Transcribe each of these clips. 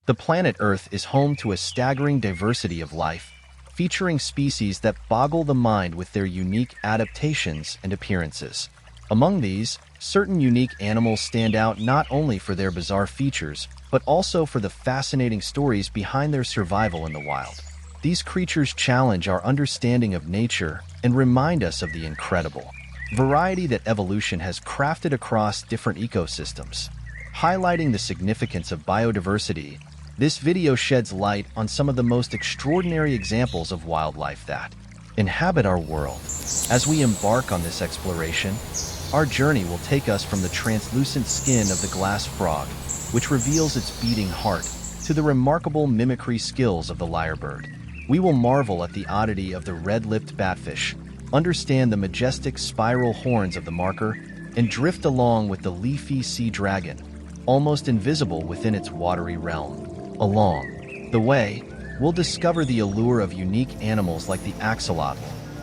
The planet Earth is home to a staggering diversity of life, featuring species that boggle the mind with their unique adaptations and appearances. Among these, certain unique animals stand out not only for their bizarre features, but also for the fascinating stories behind their survival in the wild. These creatures challenge our understanding of nature and remind us of the incredible variety that evolution has crafted across different ecosystems. Highlighting the significance of biodiversity, this video sheds light on some of the most extraordinary examples of wildlife that inhabit our world. As we embark on this exploration, our journey will take us from the translucent skin of the glass frog, which reveals its beating heart, to the remarkable mimicry skills of the lyrebird. We will marvel at the oddity of the red-lipped batfish, understand the majestic spiral horns of the markhor, and drift along with the Leafy Sea Dragon, almost invisible within its watery realm. Along the way, we'll discover the allure of unique animals like the axolotl,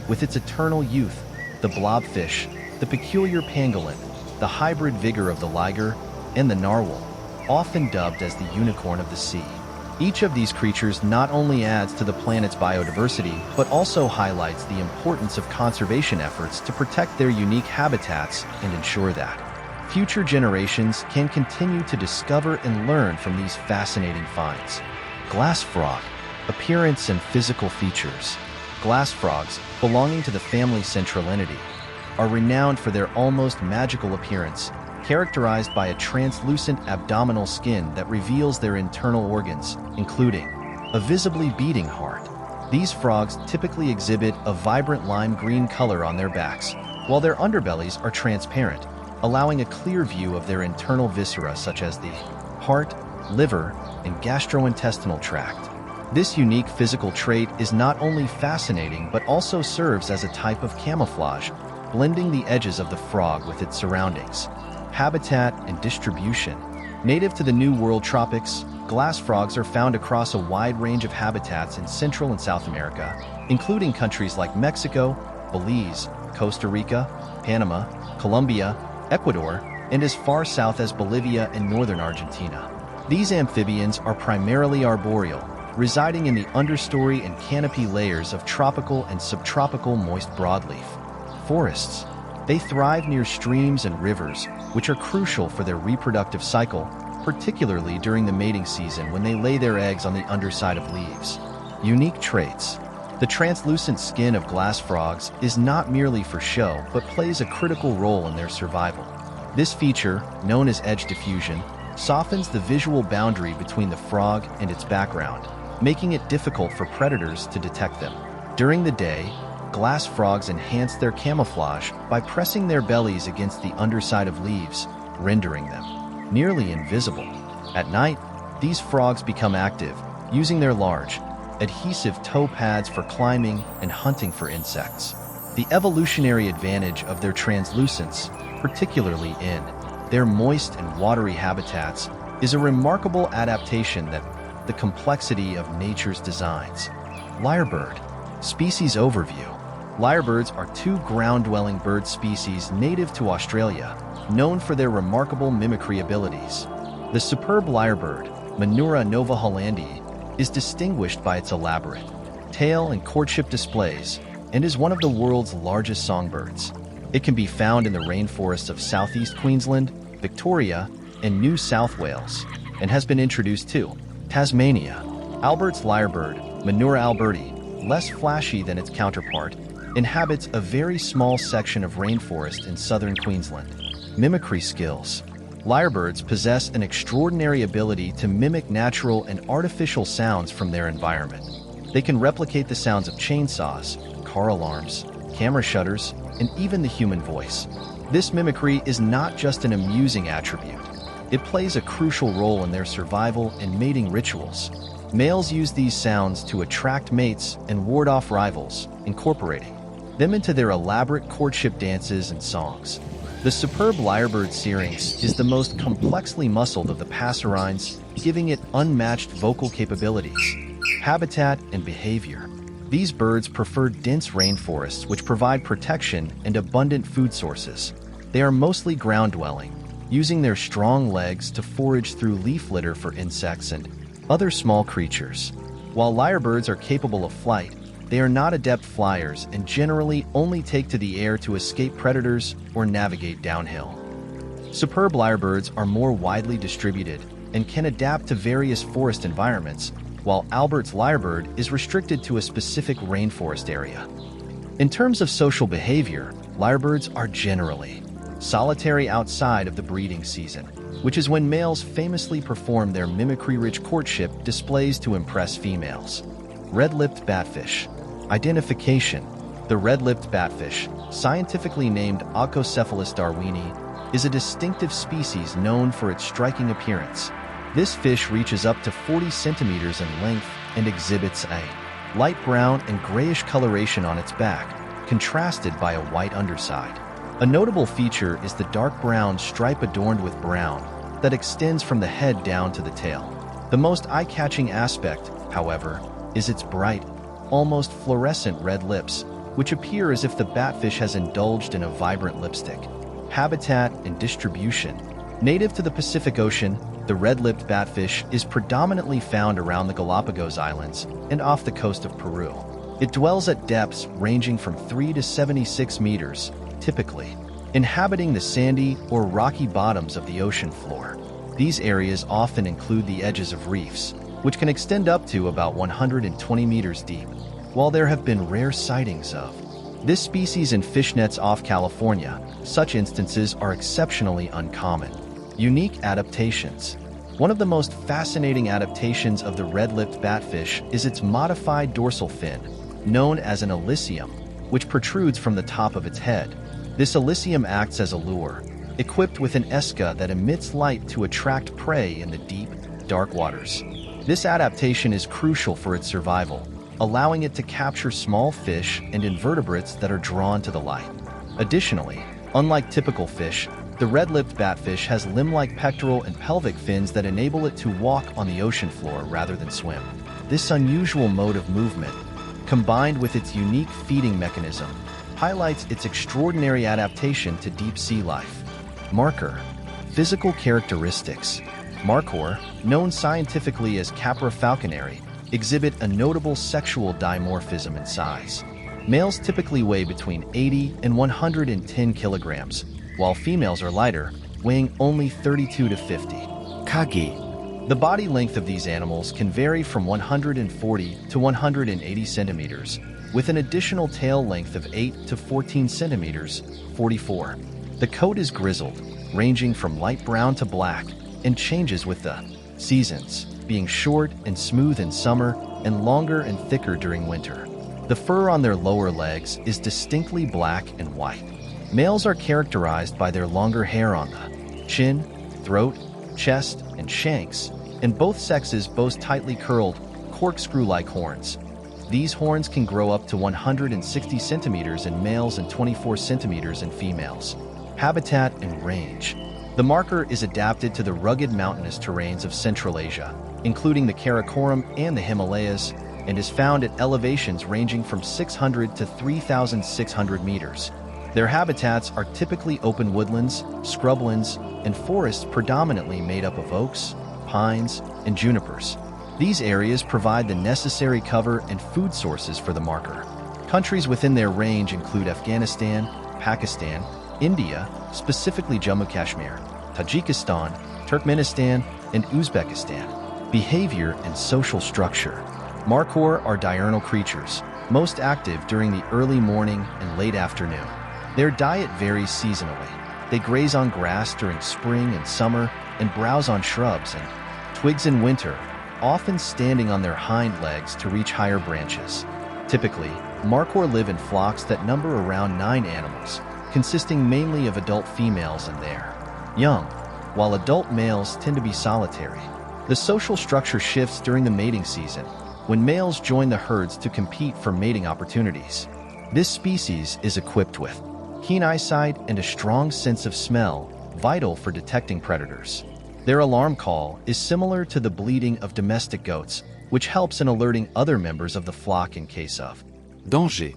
with its eternal youth, the blobfish, the peculiar pangolin, the hybrid vigor of the liger, and the narwhal, often dubbed as the unicorn of the sea. Each of these creatures not only adds to the planet's biodiversity, but also highlights the importance of conservation efforts to protect their unique habitats and ensure that future generations can continue to discover and learn from these fascinating finds. Glass frog. Appearance and physical features. Glass frogs, belonging to the family Centralinidae, are renowned for their almost magical appearance, characterized by a translucent abdominal skin that reveals their internal organs, including a visibly beating heart. These frogs typically exhibit a vibrant lime green color on their backs, while their underbellies are transparent, allowing a clear view of their internal viscera such as the heart, liver, and gastrointestinal tract. This unique physical trait is not only fascinating but also serves as a type of camouflage, blending the edges of the frog with its surroundings. Habitat and distribution. Native to the New World tropics, glass frogs are found across a wide range of habitats in Central and South America, including countries like Mexico, Belize, Costa Rica, Panama, Colombia, Ecuador, and as far south as Bolivia and northern Argentina. These amphibians are primarily arboreal, residing in the understory and canopy layers of tropical and subtropical moist broadleaf forests. They thrive near streams and rivers, which are crucial for their reproductive cycle, particularly during the mating season when they lay their eggs on the underside of leaves. Unique traits. The translucent skin of glass frogs is not merely for show, but plays a critical role in their survival. This feature, known as edge diffusion, softens the visual boundary between the frog and its background, making it difficult for predators to detect them. During the day, glass frogs enhance their camouflage by pressing their bellies against the underside of leaves, rendering them nearly invisible. At night, these frogs become active, using their large, adhesive toe pads for climbing and hunting for insects. The evolutionary advantage of their translucence, particularly in their moist and watery habitats, is a remarkable adaptation that the complexity of nature's designs. Lyrebird. Species overview. Lyrebirds are two ground-dwelling bird species native to Australia, known for their remarkable mimicry abilities. The superb lyrebird, Menura novahollandi, is distinguished by its elaborate tail and courtship displays, and is one of the world's largest songbirds. It can be found in the rainforests of southeast Queensland, Victoria, and New South Wales, and has been introduced to Tasmania. Albert's lyrebird, Menura alberti, less flashy than its counterpart, inhabits a very small section of rainforest in southern Queensland. Mimicry skills. Lyrebirds possess an extraordinary ability to mimic natural and artificial sounds from their environment. They can replicate the sounds of chainsaws, car alarms, camera shutters, and even the human voice. This mimicry is not just an amusing attribute. It plays a crucial role in their survival and mating rituals. Males use these sounds to attract mates and ward off rivals, incorporating them into their elaborate courtship dances and songs. The superb lyrebird syrinx is the most complexly muscled of the passerines, giving it unmatched vocal capabilities. Habitat and behavior. These birds prefer dense rainforests which provide protection and abundant food sources. They are mostly ground-dwelling, using their strong legs to forage through leaf litter for insects and Other small creatures. While lyrebirds are capable of flight, they are not adept flyers and generally only take to the air to escape predators or navigate downhill. Superb lyrebirds are more widely distributed and can adapt to various forest environments, while Albert's lyrebird is restricted to a specific rainforest area. In terms of social behavior, lyrebirds are generally solitary outside of the breeding season, which is when males famously perform their mimicry-rich courtship displays to impress females. Red-lipped Batfish. Identification. The red-lipped batfish, scientifically named Oncocephalus darwini, is a distinctive species known for its striking appearance. This fish reaches up to 40 centimeters in length and exhibits a light brown and grayish coloration on its back, contrasted by a white underside. A notable feature is the dark brown stripe adorned with brown that extends from the head down to the tail. The most eye-catching aspect, however, is its bright, almost fluorescent red lips, which appear as if the batfish has indulged in a vibrant lipstick. Habitat and distribution. Native to the Pacific Ocean, the red-lipped batfish is predominantly found around the Galapagos Islands and off the coast of Peru. It dwells at depths ranging from 3 to 76 meters, typically inhabiting the sandy or rocky bottoms of the ocean floor. These areas often include the edges of reefs, which can extend up to about 120 meters deep. While there have been rare sightings of this species in fish nets off California, such instances are exceptionally uncommon. Unique adaptations. One of the most fascinating adaptations of the red-lipped batfish is its modified dorsal fin, known as an elysium, which protrudes from the top of its head. This elysium acts as a lure, equipped with an esca that emits light to attract prey in the deep, dark waters. This adaptation is crucial for its survival, allowing it to capture small fish and invertebrates that are drawn to the light. Additionally, unlike typical fish, the red-lipped batfish has limb-like pectoral and pelvic fins that enable it to walk on the ocean floor rather than swim. This unusual mode of movement, combined with its unique feeding mechanism, highlights its extraordinary adaptation to deep-sea life. Markhor. Physical characteristics. Markhor, known scientifically as Capra falconeri, exhibit a notable sexual dimorphism in size. Males typically weigh between 80 and 110 kilograms, while females are lighter, weighing only 32 to 50. Kagi. The body length of these animals can vary from 140 to 180 centimeters, with an additional tail length of 8 to 14 centimeters, 44. The coat is grizzled, ranging from light brown to black, and changes with the seasons, being short and smooth in summer and longer and thicker during winter. The fur on their lower legs is distinctly black and white. Males are characterized by their longer hair on the chin, throat, chest, and shanks, and both sexes boast tightly curled, corkscrew-like horns. These horns can grow up to 160 centimeters in males and 24 centimeters in females. Habitat and range. The markhor is adapted to the rugged mountainous terrains of Central Asia, including the Karakoram and the Himalayas, and is found at elevations ranging from 600 to 3,600 meters. Their habitats are typically open woodlands, scrublands, and forests predominantly made up of oaks, pines, and junipers. These areas provide the necessary cover and food sources for the markhor. Countries within their range include Afghanistan, Pakistan, India, specifically Jammu Kashmir, Tajikistan, Turkmenistan, and Uzbekistan. Behavior and social structure. Markhor are diurnal creatures, most active during the early morning and late afternoon. Their diet varies seasonally. They graze on grass during spring and summer and browse on shrubs and twigs in winter, often standing on their hind legs to reach higher branches. Typically, markhor live in flocks that number around 9 animals, consisting mainly of adult females and their young, while adult males tend to be solitary. The social structure shifts during the mating season, when males join the herds to compete for mating opportunities. This species is equipped with keen eyesight and a strong sense of smell, vital for detecting predators. Their alarm call is similar to the bleating of domestic goats, which helps in alerting other members of the flock in case of danger.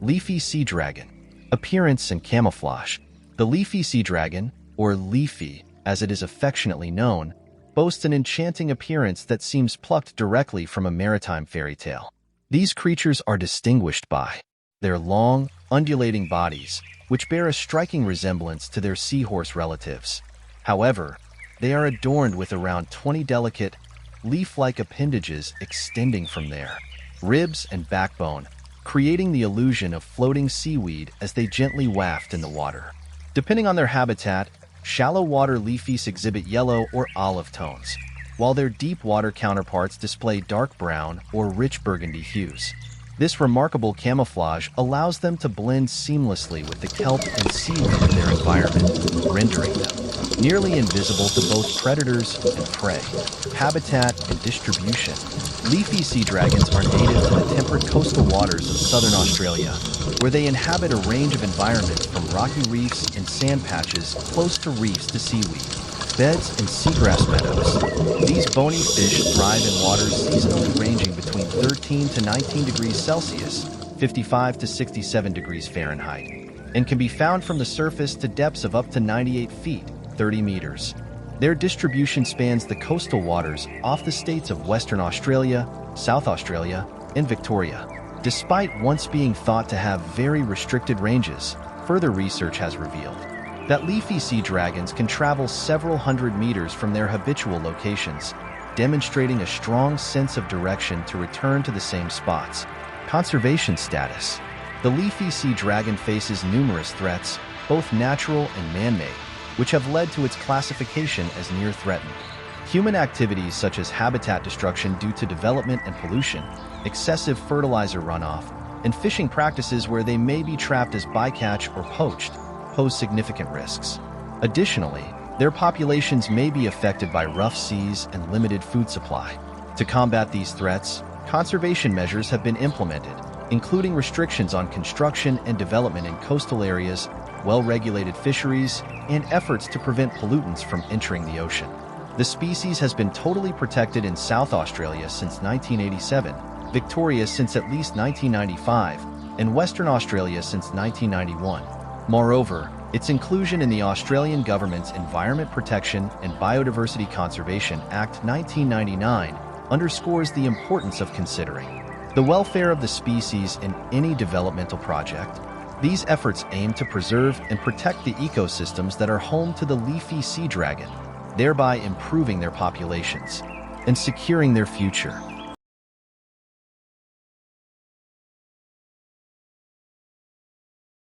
Leafy Sea Dragon. Appearance and camouflage. The Leafy Sea Dragon, or Leafy as it is affectionately known, boasts an enchanting appearance that seems plucked directly from a maritime fairy tale. These creatures are distinguished by their long, undulating bodies, which bear a striking resemblance to their seahorse relatives. However, they are adorned with around 20 delicate, leaf-like appendages extending from their ribs and backbone, creating the illusion of floating seaweed as they gently waft in the water. Depending on their habitat, shallow water leafies exhibit yellow or olive tones, while their deep water counterparts display dark brown or rich burgundy hues. This remarkable camouflage allows them to blend seamlessly with the kelp and seaweed of their environment, rendering them nearly invisible to both predators and prey. Habitat and distribution. Leafy sea dragons are native to the temperate coastal waters of southern Australia, where they inhabit a range of environments from rocky reefs and sand patches close to reefs to seaweed beds and seagrass meadows. These bony fish thrive in waters seasonally ranging between 13 to 19 degrees Celsius, 55 to 67 degrees Fahrenheit, and can be found from the surface to depths of up to 98 feet, 30 meters. Their distribution spans the coastal waters off the states of Western Australia, South Australia, and Victoria. Despite once being thought to have very restricted ranges, further research has revealed that leafy sea dragons can travel several hundred meters from their habitual locations, demonstrating a strong sense of direction to return to the same spots. Conservation status. The leafy sea dragon faces numerous threats, both natural and man-made, which have led to its classification as near threatened. Human activities such as habitat destruction due to development and pollution, excessive fertilizer runoff, and fishing practices where they may be trapped as bycatch or poached pose significant risks. Additionally, their populations may be affected by rough seas and limited food supply. To combat these threats, conservation measures have been implemented, including restrictions on construction and development in coastal areas, well-regulated fisheries, and efforts to prevent pollutants from entering the ocean. The species has been totally protected in South Australia since 1987, Victoria since at least 1995, and Western Australia since 1991. Moreover, its inclusion in the Australian Government's Environment Protection and Biodiversity Conservation Act 1999 underscores the importance of considering the welfare of the species in any developmental project. These efforts aim to preserve and protect the ecosystems that are home to the leafy sea dragon, thereby improving their populations and securing their future.